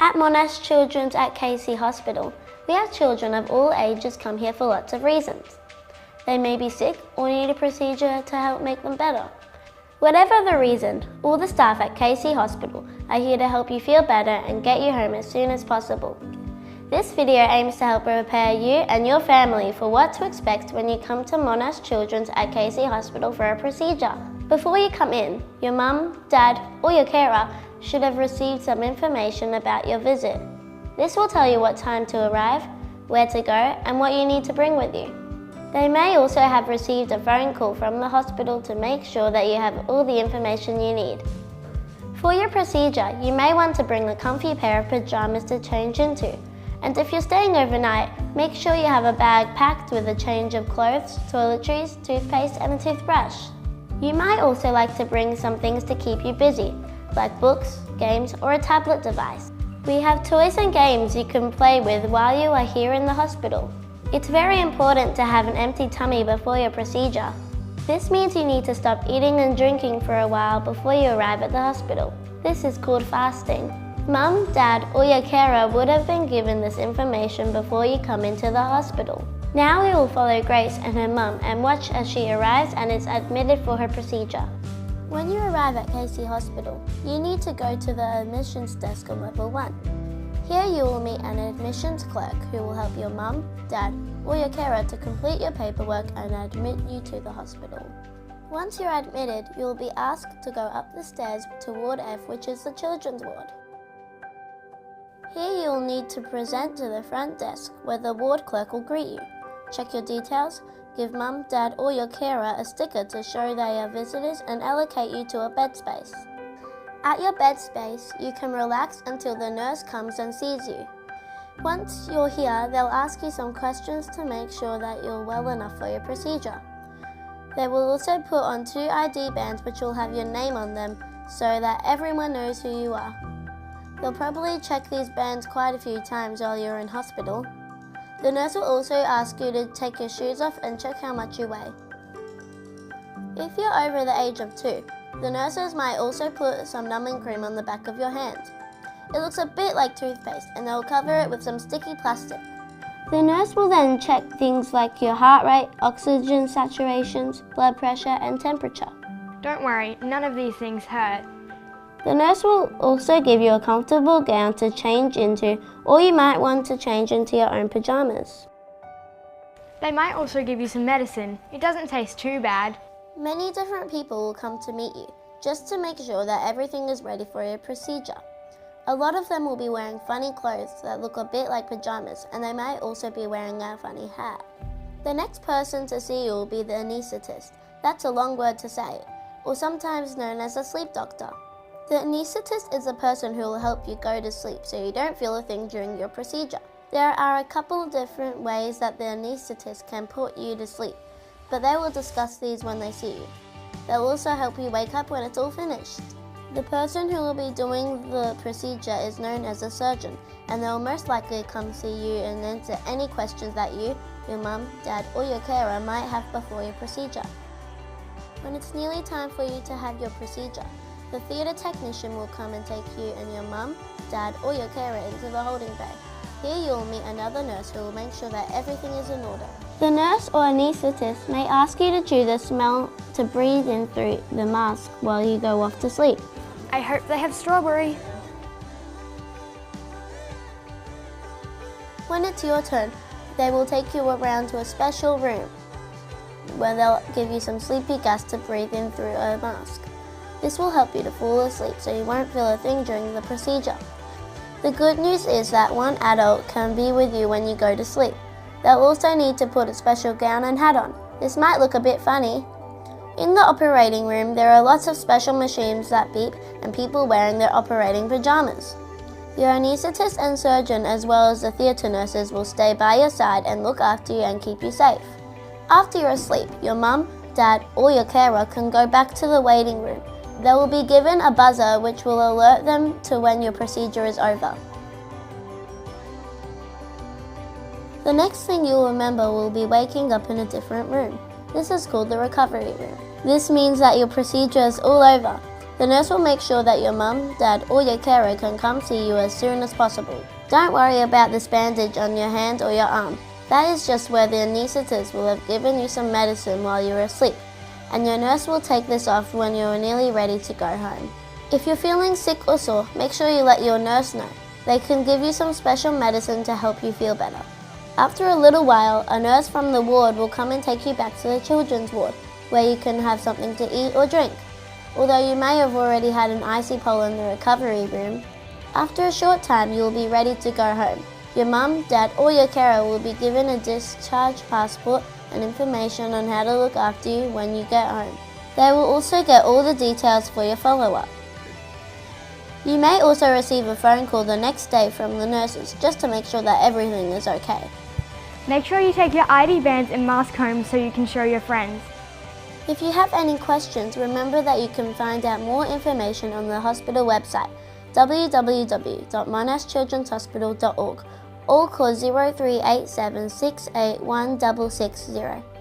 At Monash Children at KC Hospital, we have children of all ages come here for lots of reasons. They may be sick or need a procedure to help make them better. Whatever the reason, all the staff at KC Hospital are here to help you feel better and get you home as soon as possible. This video aims to help prepare you and your family for what to expect when you come to Monash Children at KC Hospital for a procedure. Before you come in, your mum, dad or your carer should have received some information about your visit. This will tell you what time to arrive, where to go and what you need to bring with you. They may also have received a phone call from the hospital to make sure that you have all the information you need. For your procedure, you may want to bring a comfy pair of pajamas to change into. And if you're staying overnight, make sure you have a bag packed with a change of clothes, toiletries, toothpaste and a toothbrush. You might also like to bring some things to keep you busy, like books, games or a tablet device. We have toys and games you can play with while you are here in the hospital. It's very important to have an empty tummy before your procedure. This means you need to stop eating and drinking for a while before you arrive at the hospital. This is called fasting. Mum, dad or your carer would have been given this information before you come into the hospital. Now we will follow Grace and her mum and watch as she arrives and is admitted for her procedure. When you arrive at KC Hospital, you need to go to the admissions desk on level 1. Here you will meet an admissions clerk who will help your mum, dad or your carer to complete your paperwork and admit you to the hospital. Once you're admitted, you will be asked to go up the stairs to Ward F, which is the children's ward. Here you will need to present to the front desk where the ward clerk will greet you. Check your details, give mum, dad or your carer a sticker to show they are visitors and allocate you to a bed space. At your bed space, you can relax until the nurse comes and sees you. Once you're here, they'll ask you some questions to make sure that you're well enough for your procedure. They will also put on 2 ID bands which will have your name on them so that everyone knows who you are. They'll probably check these bands quite a few times while you're in hospital. The nurse will also ask you to take your shoes off and check how much you weigh. If you're over the age of 2, the nurses might also put some numbing cream on the back of your hands. It looks a bit like toothpaste and they'll cover it with some sticky plastic. The nurse will then check things like your heart rate, oxygen saturations, blood pressure and temperature. Don't worry, none of these things hurt. The nurse will also give you a comfortable gown to change into, or you might want to change into your own pajamas. They might also give you some medicine. It doesn't taste too bad. Many different people will come to meet you, just to make sure that everything is ready for your procedure. A lot of them will be wearing funny clothes that look a bit like pajamas, and they might also be wearing a funny hat. The next person to see you will be the anesthetist. That's a long word to say, or sometimes known as a sleep doctor. The anesthetist is the person who will help you go to sleep so you don't feel a thing during your procedure. There are a couple of different ways that the anesthetist can put you to sleep, but they will discuss these when they see you. They'll also help you wake up when it's all finished. The person who will be doing the procedure is known as a surgeon, and they'll most likely come see you and answer any questions that you, your mum, dad or your carer might have before your procedure. When it's nearly time for you to have your procedure, the theatre technician will come and take you and your mum, dad or your carer into the holding bay. Here you will meet another nurse who will make sure that everything is in order. The nurse or anaesthetist may ask you to choose a smell to breathe in through the mask while you go off to sleep. I hope they have strawberry. When it's your turn, they will take you around to a special room where they'll give you some sleepy gas to breathe in through a mask. This will help you to fall asleep so you won't feel a thing during the procedure. The good news is that one adult can be with you when you go to sleep. They'll also need to put a special gown and hat on. This might look a bit funny. In the operating room, there are lots of special machines that beep and people wearing their operating pajamas. Your anaesthetist and surgeon as well as the theatre nurses will stay by your side and look after you and keep you safe. After you're asleep, your mum, dad or your carer can go back to the waiting room. They will be given a buzzer which will alert them to when your procedure is over. The next thing you'll remember will be waking up in a different room. This is called the recovery room. This means that your procedure is all over. The nurse will make sure that your mum, dad, or your carer can come see you as soon as possible. Don't worry about this bandage on your hand or your arm. That is just where the anesthetist will have given you some medicine while you were asleep, and your nurse will take this off when you are nearly ready to go home. If you're feeling sick or sore, make sure you let your nurse know. They can give you some special medicine to help you feel better. After a little while, a nurse from the ward will come and take you back to the children's ward, where you can have something to eat or drink, although you may have already had an icy pole in the recovery room. After a short time, you will be ready to go home. Your mum, dad, or your carer will be given a discharge passport and information on how to look after you when you get home. They will also get all the details for your follow-up. You may also receive a phone call the next day from the nurses just to make sure that everything is okay. Make sure you take your ID bands and mask home so you can show your friends. If you have any questions, remember that you can find out more information on the hospital website, www.monashchildrenshospital.org, or call 0387 681 660.